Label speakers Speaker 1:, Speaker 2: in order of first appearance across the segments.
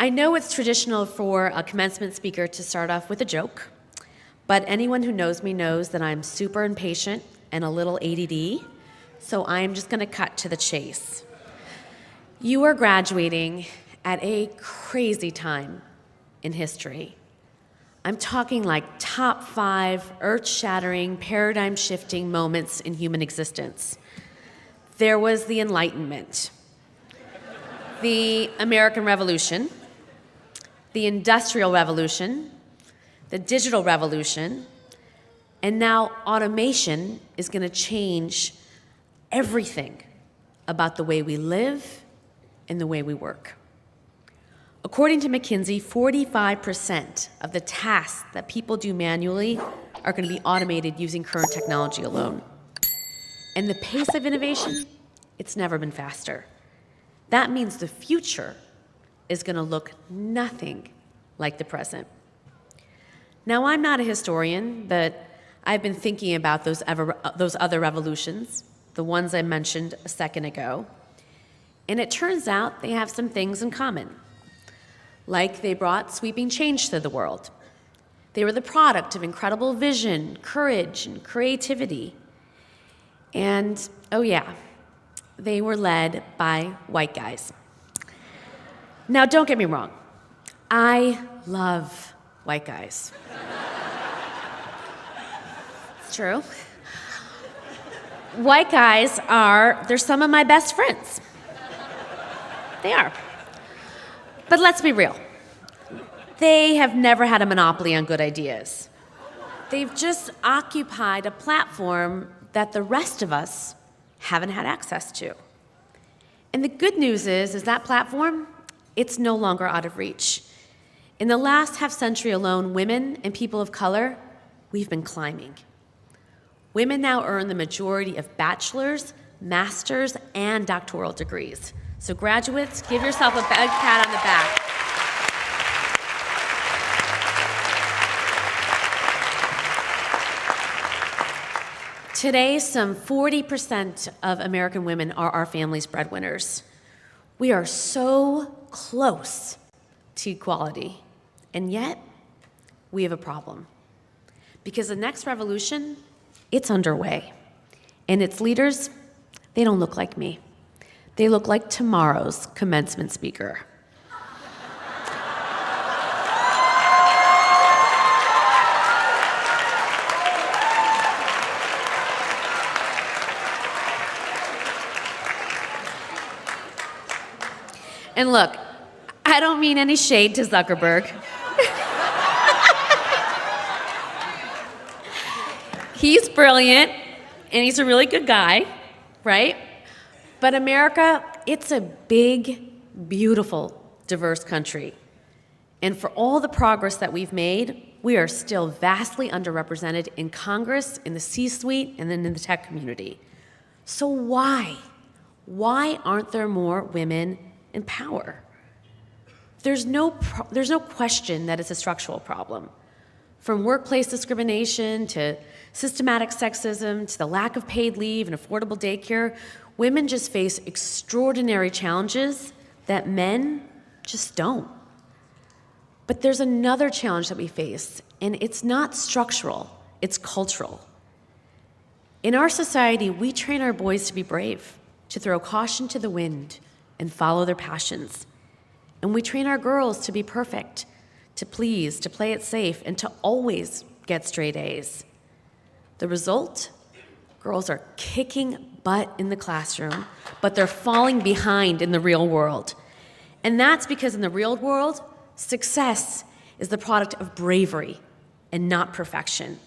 Speaker 1: I know it's traditional for a commencement speaker to start off with a joke, but anyone who knows me knows that I'm super impatient and a little ADD, so I'm just going to cut to the chase. You are graduating at a crazy time in history. I'm talking like top 5 earth-shattering, paradigm-shifting moments in human existence. There was the Enlightenment, the American Revolution, the Industrial Revolution, the Digital Revolution, and now automation is going to change everything about the way we live and the way we work. According to McKinsey, 45% of the tasks that people do manually are going to be automated using current technology alone. And the pace of innovation, it's never been faster. That means the future is going to look nothing like the present. Now, I'm not a historian, but I've been thinking about those other revolutions, the ones I mentioned a second ago, and it turns out they have some things in common. Like they brought sweeping change to the world. They were the product of incredible vision, courage, and creativity. And, oh yeah, they were led by white guys. Now, don't get me wrong. I love white guys. It's true. White guys they're some of my best friends. They are. But let's be real. They have never had a monopoly on good ideas. They've just occupied a platform that the rest of us haven't had access to. And the good news is that platform, it's no longer out of reach. In the last half century alone, women and people of color, we've been climbing. Women now earn the majority of bachelor's, master's, and doctoral degrees. So graduates, give yourself a big pat on the back. Today, some 40% of American women are our family's breadwinners. We are so close to equality, and yet we have a problem. Because the next revolution, it's underway. And its leaders, they don't look like me. They look like tomorrow's commencement speaker. And look, I don't mean any shade to Zuckerberg. He's brilliant, and he's a really good guy, right? But America, it's a big, beautiful, diverse country. And for all the progress that we've made, we are still vastly underrepresented in Congress, in the C-suite, and then in the tech community. So why? Why aren't there more women in power? There's no question that it's a structural problem. From workplace discrimination to systematic sexism to the lack of paid leave and affordable daycare, women just face extraordinary challenges that men just don't. But there's another challenge that we face, and it's not structural, it's cultural. In our society, we train our boys to be brave, to throw caution to the wind, and follow their passions. And we train our girls to be perfect, to please, to play it safe, and to always get straight A's. The result? Girls are kicking butt in the classroom, but they're falling behind in the real world. And that's because in the real world, success is the product of bravery and not perfection.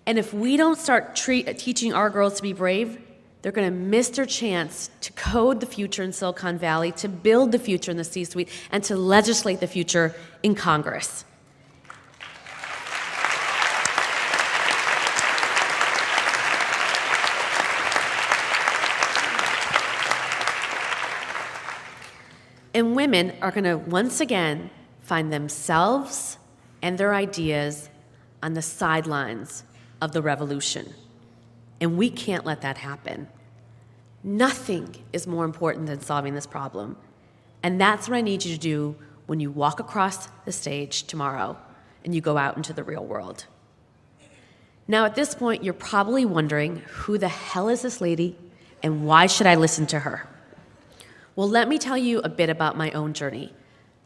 Speaker 1: And if we don't start teaching our girls to be brave, they're going to miss their chance to code the future in Silicon Valley, to build the future in the C-suite, and to legislate the future in Congress. And women are going to once again find themselves and their ideas on the sidelines of the revolution. And we can't let that happen. Nothing is more important than solving this problem. And that's what I need you to do when you walk across the stage tomorrow and you go out into the real world. Now, at this point, you're probably wondering, who the hell is this lady and why should I listen to her? Well, let me tell you a bit about my own journey,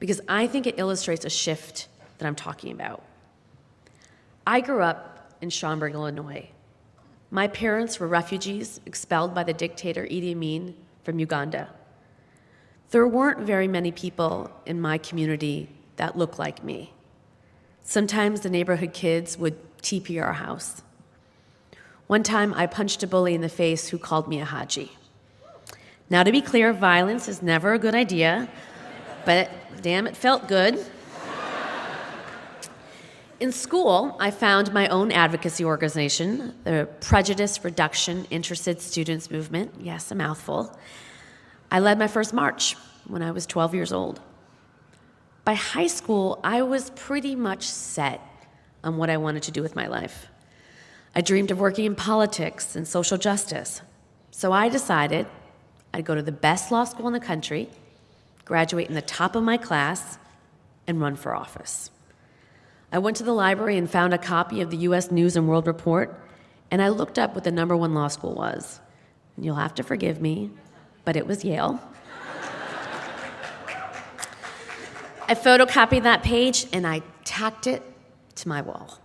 Speaker 1: because I think it illustrates a shift that I'm talking about. I grew up in Schaumburg, Illinois. My parents were refugees expelled by the dictator Idi Amin from Uganda. There weren't very many people in my community that looked like me. Sometimes the neighborhood kids would TP our house. One time I punched a bully in the face who called me a Haji. Now, to be clear, violence is never a good idea, but damn, it felt good. In school, I found my own advocacy organization, the Prejudice Reduction Interested Students Movement. Yes, a mouthful. I led my first march when I was 12 years old. By high school, I was pretty much set on what I wanted to do with my life. I dreamed of working in politics and social justice. So I decided I'd go to the best law school in the country, graduate in the top of my class, and run for office. I went to the library and found a copy of the U.S. News and World Report, and I looked up what the #1 law school was. And you'll have to forgive me, but it was Yale. I photocopied that page and I tacked it to my wall.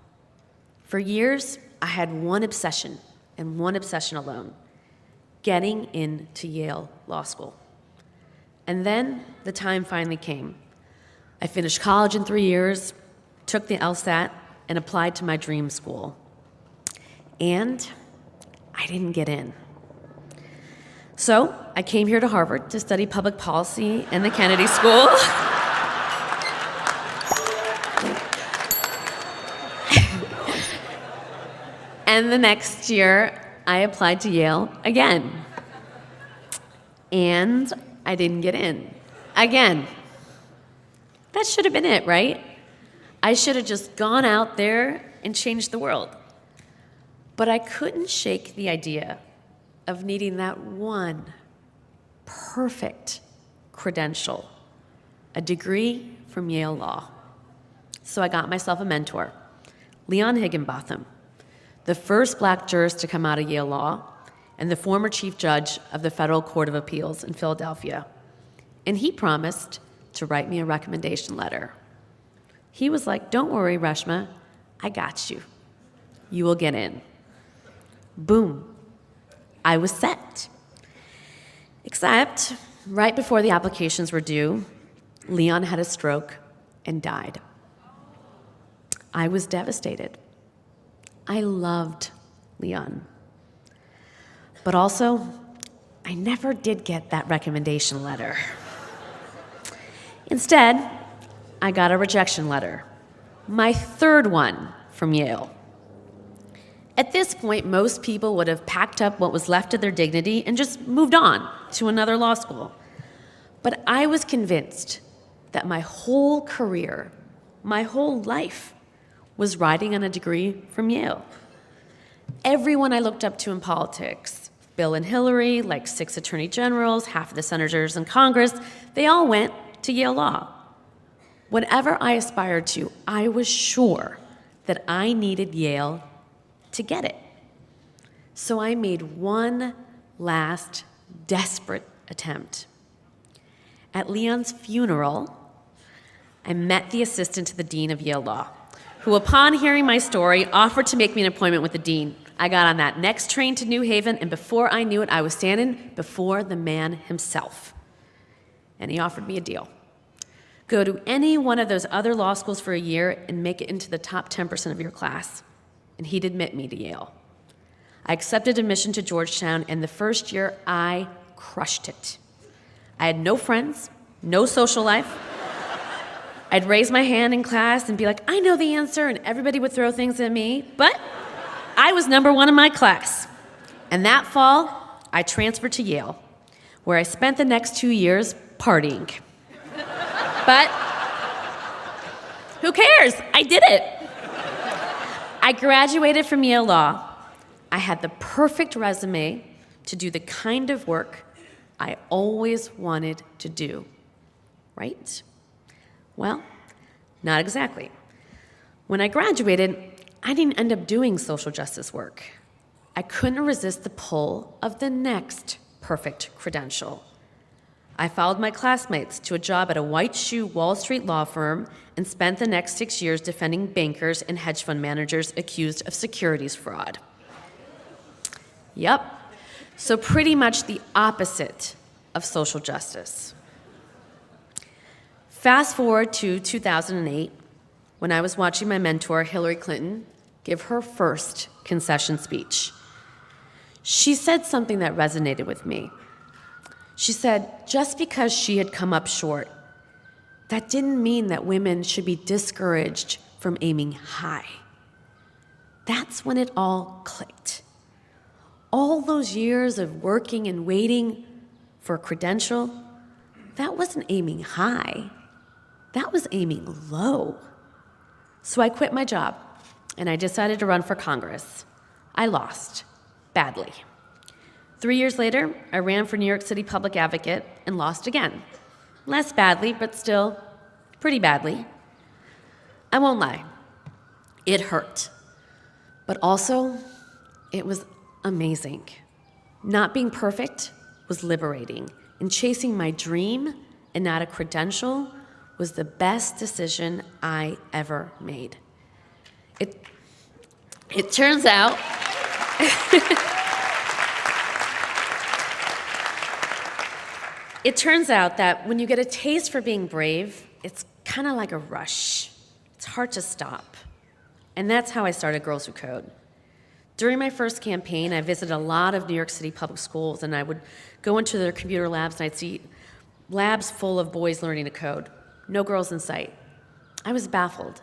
Speaker 1: For years, I had one obsession, and one obsession alone: getting into Yale Law School. And then the time finally came. I finished college in 3 years, took the LSAT, and applied to my dream school. And I didn't get in. So I came here to Harvard to study public policy and the Kennedy School. And the next year, I applied to Yale again. And I didn't get in. Again. That should have been it, right? I should have just gone out there and changed the world. But I couldn't shake the idea of needing that one perfect credential, a degree from Yale Law. So I got myself a mentor, Leon Higginbotham, the first black jurist to come out of Yale Law, and the former chief judge of the Federal Court of Appeals in Philadelphia. And he promised to write me a recommendation letter. He was like, "Don't worry, Reshma, I got you. You will get in." Boom. I was set. Except, right before the applications were due, Leon had a stroke and died. I was devastated. I loved Leon. But also, I never did get that recommendation letter. Instead, I got a rejection letter, my third one from Yale. At this point, most people would have packed up what was left of their dignity and just moved on to another law school. But I was convinced that my whole career, my whole life, was riding on a degree from Yale. Everyone I looked up to in politics, Bill and Hillary, like 6 attorney generals, half of the senators in Congress, they all went to Yale Law. Whatever I aspired to, I was sure that I needed Yale to get it. So I made one last desperate attempt. At Leon's funeral, I met the assistant to the dean of Yale Law, who, upon hearing my story, offered to make me an appointment with the dean. I got on that next train to New Haven, and before I knew it, I was standing before the man himself. And he offered me a deal. Go to any one of those other law schools for a year and make it into the top 10% of your class. And he'd admit me to Yale. I accepted admission to Georgetown, and the first year, I crushed it. I had no friends, no social life. I'd raise my hand in class and be like, "I know the answer," and everybody would throw things at me, but I was #1 in my class. And that fall, I transferred to Yale, where I spent the next 2 years partying. But who cares? I did it. I graduated from Yale Law. I had the perfect resume to do the kind of work I always wanted to do, right? Well, not exactly. When I graduated, I didn't end up doing social justice work. I couldn't resist the pull of the next perfect credential. I followed my classmates to a job at a white shoe Wall Street law firm and spent the next 6 years defending bankers and hedge fund managers accused of securities fraud. Yep, so pretty much the opposite of social justice. Fast forward to 2008, when I was watching my mentor, Hillary Clinton, give her first concession speech. She said something that resonated with me. She said, just because she had come up short, that didn't mean that women should be discouraged from aiming high. That's when it all clicked. All those years of working and waiting for a credential, that wasn't aiming high. That was aiming low. So I quit my job, and I decided to run for Congress. I lost, badly. 3 years later, I ran for New York City Public Advocate and lost again. Less badly, but still pretty badly. I won't lie, it hurt. But also, it was amazing. Not being perfect was liberating, and chasing my dream and not a credential was the best decision I ever made. It turns out it turns out that when you get a taste for being brave, it's kind of like a rush. It's hard to stop. And that's how I started Girls Who Code. During my first campaign, I visited a lot of New York City public schools, and I would go into their computer labs, and I'd see labs full of boys learning to code. No girls in sight. I was baffled.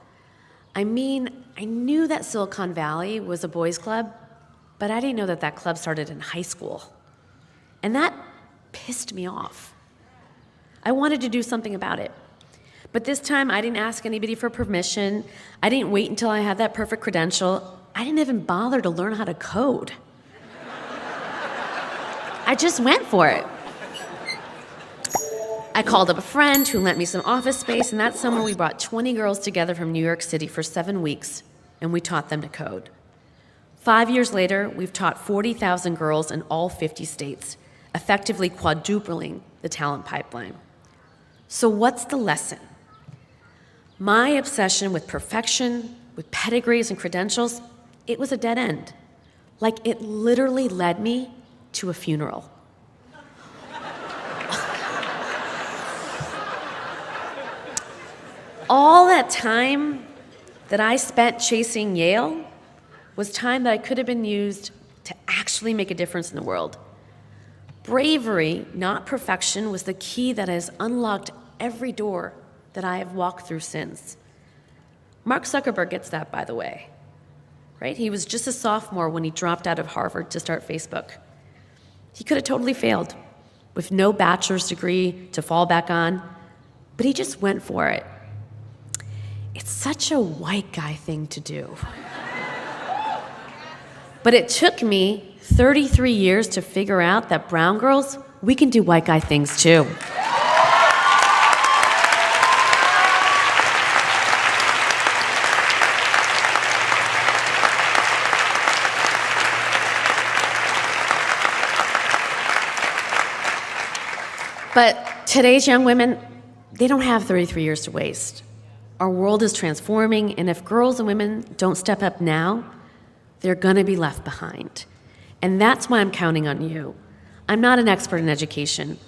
Speaker 1: I mean, I knew that Silicon Valley was a boys' club, but I didn't know that that club started in high school. And that pissed me off. I wanted to do something about it. But this time, I didn't ask anybody for permission. I didn't wait until I had that perfect credential. I didn't even bother to learn how to code. I just went for it. I called up a friend who lent me some office space, and that summer we brought 20 girls together from New York City for 7 weeks, and we taught them to code. 5 years later, we've taught 40,000 girls in all 50 states, effectively quadrupling the talent pipeline. So what's the lesson? My obsession with perfection, with pedigrees and credentials, it was a dead end. Like, it literally led me to a funeral. All that time that I spent chasing Yale was time that I could have been used to actually make a difference in the world. Bravery, not perfection, was the key that has unlocked every door that I have walked through since. Mark Zuckerberg gets that, by the way, right? He was just a sophomore when he dropped out of Harvard to start Facebook. He could have totally failed with no bachelor's degree to fall back on, but he just went for it. It's such a white guy thing to do. But it took me 33 years to figure out that brown girls, we can do white guy things too. But today's young women, they don't have 33 years to waste. Our world is transforming, and if girls and women don't step up now, they're going to be left behind. And that's why I'm counting on you. I'm not an expert in education.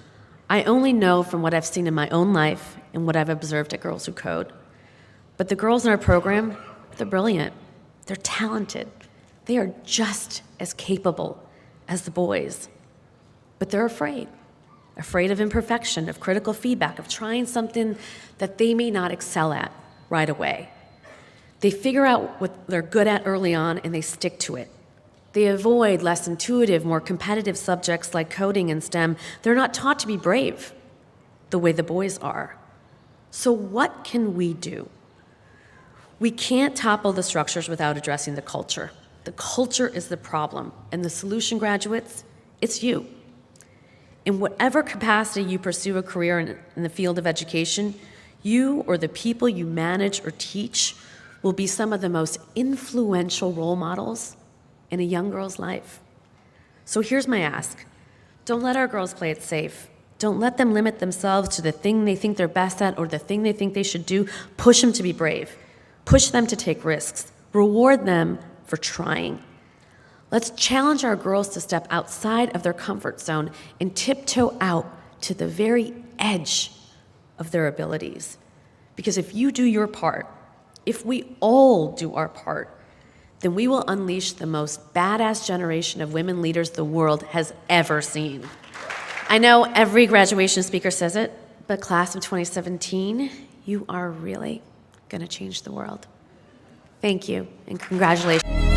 Speaker 1: I only know from what I've seen in my own life and what I've observed at Girls Who Code. But the girls in our program, they're brilliant. They're talented. They are just as capable as the boys. But they're afraid of imperfection, of critical feedback, of trying something that they may not excel at right away. They figure out what they're good at early on and they stick to it. They avoid less intuitive, more competitive subjects like coding and STEM. They're not taught to be brave the way the boys are. So what can we do? We can't topple the structures without addressing the culture. The culture is the problem, and the solution, graduates, it's you. In whatever capacity you pursue a career in the field of education, You or the people you manage or teach will be some of the most influential role models in a young girl's life. So here's my ask. Don't let our girls play it safe. Don't let them limit themselves to the thing they think they're best at or the thing they think they should do. Push them to be brave. Push them to take risks. Reward them for trying. Let's challenge our girls to step outside of their comfort zone and tiptoe out to the very edge of their abilities. Because if you do your part, if we all do our part, then we will unleash the most badass generation of women leaders the world has ever seen. I know every graduation speaker says it, but class of 2017, you are really gonna change the world. Thank you, and congratulations.